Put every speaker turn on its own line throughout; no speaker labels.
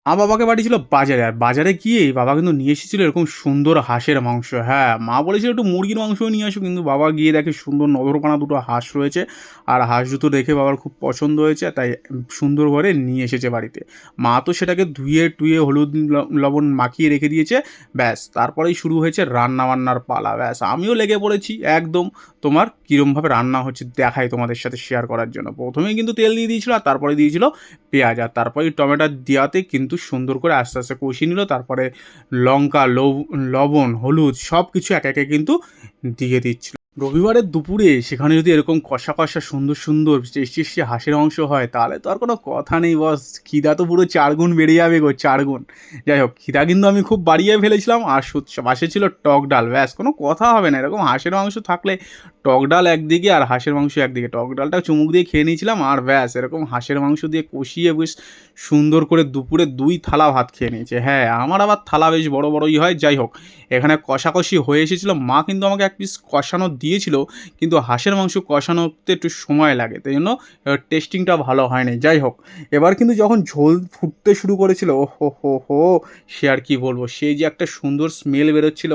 বাবাকে পাঠিয়েছিল বাজারে। আর বাজারে গিয়ে বাবা কিন্তু নিয়ে এসেছিল এরকম সুন্দর হাঁসের মাংস। হ্যাঁ, মা বলেছিল একটু মুরগির মাংসও নিয়ে আসো, কিন্তু বাবা গিয়ে দেখে সুন্দর নদরপানা দুটো হাঁস রয়েছে। আর হাঁস দুটো দেখে বাবার খুব পছন্দ হয়েছে, তাই সুন্দর করে নিয়ে এসেছে বাড়িতে। মা তো সেটাকে ধুয়ে হলুদ লবণ মাখিয়ে রেখে দিয়েছে। ব্যাস তারপরেই শুরু হয়েছে রান্না-বান্নার পালা। ব্যাস আমিও লেগে পড়েছি একদম। তোমার কীরমভাবে রান্না হচ্ছে দেখাই তোমাদের সাথে শেয়ার করার জন্য। প্রথমেই কিন্তু তেল দিয়ে দিয়েছিল, আর তারপরে দিয়েছিল পেঁয়াজ, আর তারপরে টমেটো দেওয়াতে কিন্তু সুন্দর করে আস্তে আস্তে কষিয়ে নিল। তারপরে লঙ্কা, লবণ, হলুদ সব কিছু একে একে কিন্তু দিয়ে দিচ্ছিল। রবিবারের দুপুরে সেখানে যদি এরকম কষা কষা সুন্দর সুন্দর টেস্টি টেস্টি হাঁসের মাংস হয়, তাহলে তো আর কোনো কথা নেই বস। খিদা তো পুরো 4 গুণ বেড়ে যাবে গো, 4 গুণ। যাই হোক, খিদা কিন্তু আমি খুব বাড়িয়ে ফেলেছিলাম। আর পাশে ছিল টক ডাল। ব্যাস কোনো কথা হবে না, এরকম হাঁসের মাংস থাকলে টক ডাল একদিকে আর হাঁসের মাংস একদিকে। টক ডালটা চুমুক দিয়ে খেয়ে নিয়েছিলাম, আর ব্যাস এরকম হাঁসের মাংস দিয়ে কষিয়ে বেশ সুন্দর করে দুপুরে 2 থালা ভাত খেয়ে নিয়েছে। হ্যাঁ, আমার আবার থালা বেশ বড় বড়ই হয়। যাই হোক, এখানে কষাকষি হয়ে এসেছিলো। মা কিন্তু আমাকে এক পিস কষানো দিয়েছিল, কিন্তু হাঁসের মাংস কষানোতে একটু সময় লাগে, তাই জন্য টেস্টিংটা ভালো হয়নি। যাই হোক, এবার কিন্তু যখন ঝোল ফুটতে শুরু করেছিল, ও হো হো হো, সে আর কি বলবো, সেই যে একটা সুন্দর স্মেল বেরোচ্ছিল,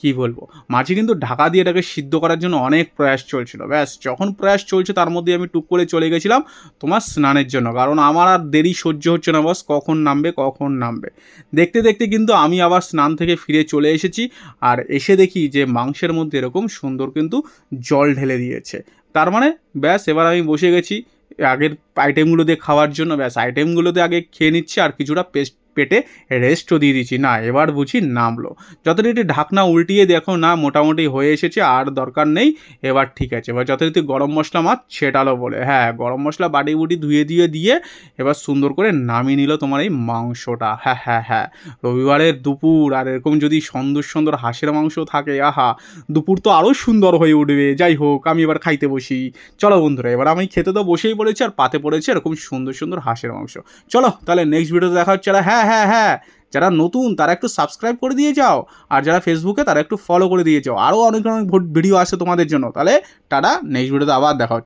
কি বলবো। মাঝে কিন্তু ঢাকা দিয়ে এটাকে সিদ্ধ করার জন্য অনেক প্রয়াস চলছিল। ব্যাস যখন প্রয়াস চলছে তার মধ্যে আমি টুক করে চলে গেছিলাম তোমার স্নানের জন্য, কারণ আমার আর দেরি সহ্য হচ্ছে না বস, কখন নামবে কখন নামবে। দেখতে দেখতে কিন্তু আমি আবার স্নান থেকে ফিরে চলে এসেছি। আর এসে দেখি যে মাংসের মধ্যে এরকম সুন্দর কিন্তু জল ঢেলে দিয়েছে। তার মানে ব্যাস এবার আমি বসে গেছি আগের আইটেমগুলো দিয়ে খাওয়ার জন্য। ব্যাস আইটেমগুলোতে আগে খেয়ে নিচ্ছি, আর কিছুটা পেটে রেস্টও দিয়ে দিচ্ছি। না, এবার বুঝি নামলো। যথারীতি ঢাকনা উল্টিয়ে দেখো, না মোটামুটি হয়ে এসেছে, আর দরকার নেই, এবার ঠিক আছে। এবার যথারীতি গরম মশলা মাছ ছেটালো বলে, হ্যাঁ গরম মশলা বাটি বুটি দিয়ে এবার সুন্দর করে নামিয়ে নিল তোমার এই মাংসটা। হ্যাঁ হ্যাঁ হ্যাঁ, রবিবারের দুপুর আর এরকম যদি সুন্দর সুন্দর হাঁসের মাংস থাকে, আহা, দুপুর তো আরও সুন্দর হয়ে উঠবে। যাই হোক, আমি এবার খাইতে বসি। চলো বন্ধুরা, এবার আমি খেতে তো বসেই পড়েছি, আর পাতে পড়েছে এরকম সুন্দর সুন্দর হাঁসের মাংস। চলো তাহলে নেক্সট ভিডিওতে দেখা হচ্ছে। হ্যাঁ হ্যাঁ হ্যাঁ, যারা নতুন তারা একটু সাবস্ক্রাইব করে দিয়ে যাও, আর যারা ফেসবুকে তারা একটু ফলো করে দিয়ে যাও। আরও অনেক অনেক ভিডিও আসে তোমাদের জন্য। তাহলে টাটা, নেক্সট ভিডিওতে আবার দেখা হচ্ছে।